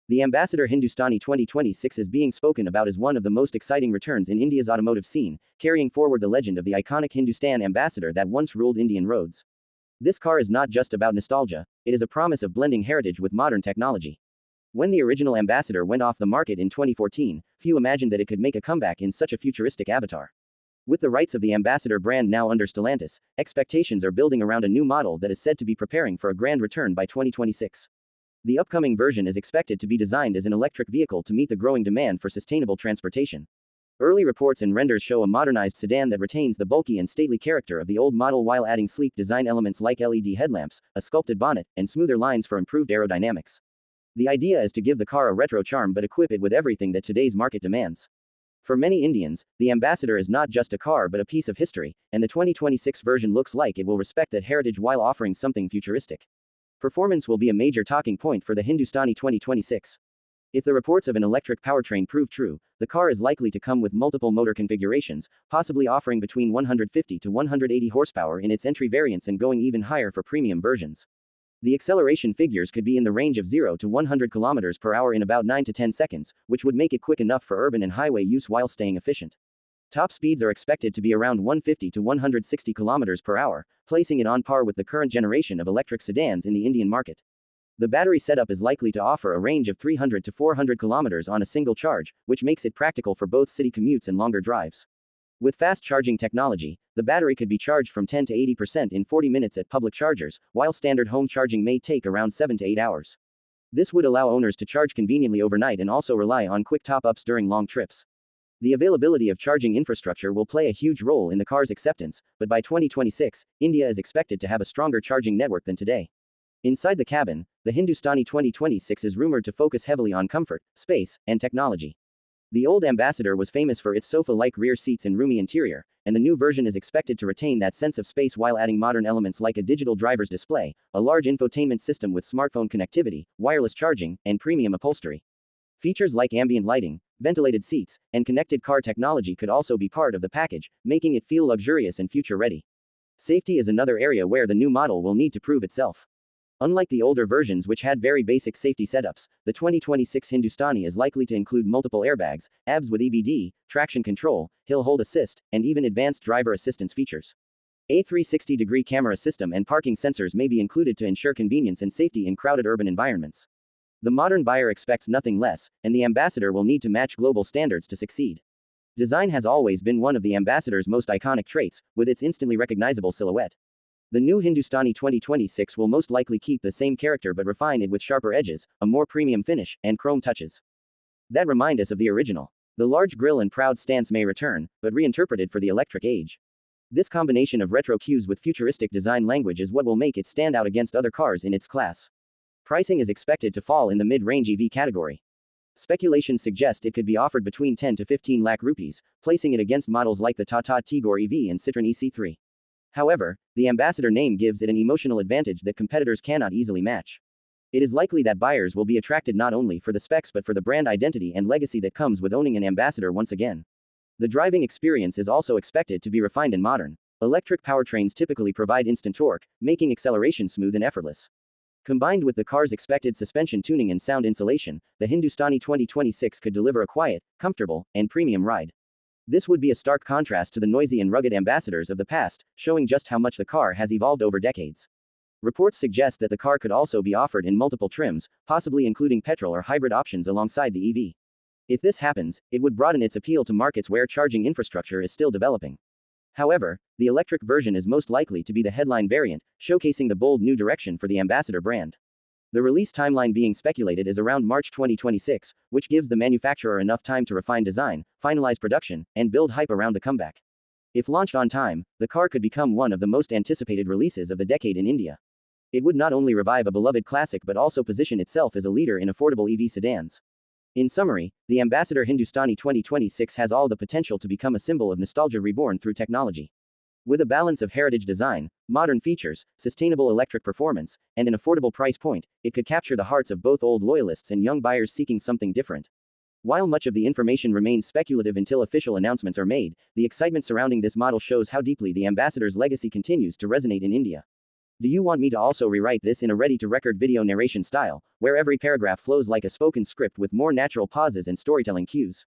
The Ambassador Hindustani 2026 is being spoken about as one of the most exciting returns in India's automotive scene, carrying forward the legend of the iconic Hindustan Ambassador that once ruled Indian roads. This car is not just about nostalgia, it is a promise of blending heritage with modern technology. When the original Ambassador went off the market in 2014, few imagined that it could make a comeback in such a futuristic avatar. With the rights of the Ambassador brand now under Stellantis, expectations are building around a new model that is said to be preparing for a grand return by 2026. The upcoming version is expected to be designed as an electric vehicle to meet the growing demand for sustainable transportation. Early reports and renders show a modernized sedan that retains the bulky and stately character of the old model while adding sleek design elements like LED headlamps, a sculpted bonnet, and smoother lines for improved aerodynamics. The idea is to give the car a retro charm but equip it with everything that today's market demands. For many Indians, the Ambassador is not just a car but a piece of history, and the 2026 version looks like it will respect that heritage while offering something futuristic. Performance will be a major talking point for the Hindustani 2026. If the reports of an electric powertrain prove true, the car is likely to come with multiple motor configurations, possibly offering between 150 to 180 horsepower in its entry variants and going even higher for premium versions. The acceleration figures could be in the range of 0 to 100 km per hour in about 9 to 10 seconds, which would make it quick enough for urban and highway use while staying efficient. Top speeds are expected to be around 150 to 160 km per hour, placing it on par with the current generation of electric sedans in the Indian market. The battery setup is likely to offer a range of 300 to 400 km on a single charge, which makes it practical for both city commutes and longer drives. With fast charging technology, the battery could be charged from 10 to 80% in 40 minutes at public chargers, while standard home charging may take around 7 to 8 hours. This would allow owners to charge conveniently overnight and also rely on quick top-ups during long trips. The availability of charging infrastructure will play a huge role in the car's acceptance, but by 2026, India is expected to have a stronger charging network than today. Inside the cabin, the Hindustani 2026 is rumored to focus heavily on comfort, space, and technology. The old Ambassador was famous for its sofa-like rear seats and roomy interior, and the new version is expected to retain that sense of space while adding modern elements like a digital driver's display, a large infotainment system with smartphone connectivity, wireless charging, and premium upholstery. Features like ambient lighting, ventilated seats, and connected car technology could also be part of the package, making it feel luxurious and future-ready. Safety is another area where the new model will need to prove itself. Unlike the older versions which had very basic safety setups, the 2026 Hindustani is likely to include multiple airbags, ABS with EBD, traction control, hill hold assist, and even advanced driver assistance features. A 360-degree camera system and parking sensors may be included to ensure convenience and safety in crowded urban environments. The modern buyer expects nothing less, and the Ambassador will need to match global standards to succeed. Design has always been one of the Ambassador's most iconic traits, with its instantly recognizable silhouette. The new Hindustani 2026 will most likely keep the same character but refine it with sharper edges, a more premium finish, and chrome touches that remind us of the original. The large grille and proud stance may return, but reinterpreted for the electric age. This combination of retro cues with futuristic design language is what will make it stand out against other cars in its class. Pricing is expected to fall in the mid-range EV category. Speculations suggest it could be offered between 10 to 15 lakh rupees, placing it against models like the Tata Tigor EV and Citroën EC3. However, the Ambassador name gives it an emotional advantage that competitors cannot easily match. It is likely that buyers will be attracted not only for the specs but for the brand identity and legacy that comes with owning an Ambassador once again. The driving experience is also expected to be refined and modern. Electric powertrains typically provide instant torque, making acceleration smooth and effortless. Combined with the car's expected suspension tuning and sound insulation, the Hindustani 2026 could deliver a quiet, comfortable, and premium ride. This would be a stark contrast to the noisy and rugged Ambassadors of the past, showing just how much the car has evolved over decades. Reports suggest that the car could also be offered in multiple trims, possibly including petrol or hybrid options alongside the EV. If this happens, it would broaden its appeal to markets where charging infrastructure is still developing. However, the electric version is most likely to be the headline variant, showcasing the bold new direction for the Ambassador brand. The release timeline being speculated is around March 2026, which gives the manufacturer enough time to refine design, finalize production, and build hype around the comeback. If launched on time, the car could become one of the most anticipated releases of the decade in India. It would not only revive a beloved classic but also position itself as a leader in affordable EV sedans. In summary, the Ambassador Hindustani 2026 has all the potential to become a symbol of nostalgia reborn through technology. With a balance of heritage design, modern features, sustainable electric performance, and an affordable price point, it could capture the hearts of both old loyalists and young buyers seeking something different. While much of the information remains speculative until official announcements are made, the excitement surrounding this model shows how deeply the Ambassador's legacy continues to resonate in India. Do you want me to also rewrite this in a ready-to-record video narration style, where every paragraph flows like a spoken script with more natural pauses and storytelling cues?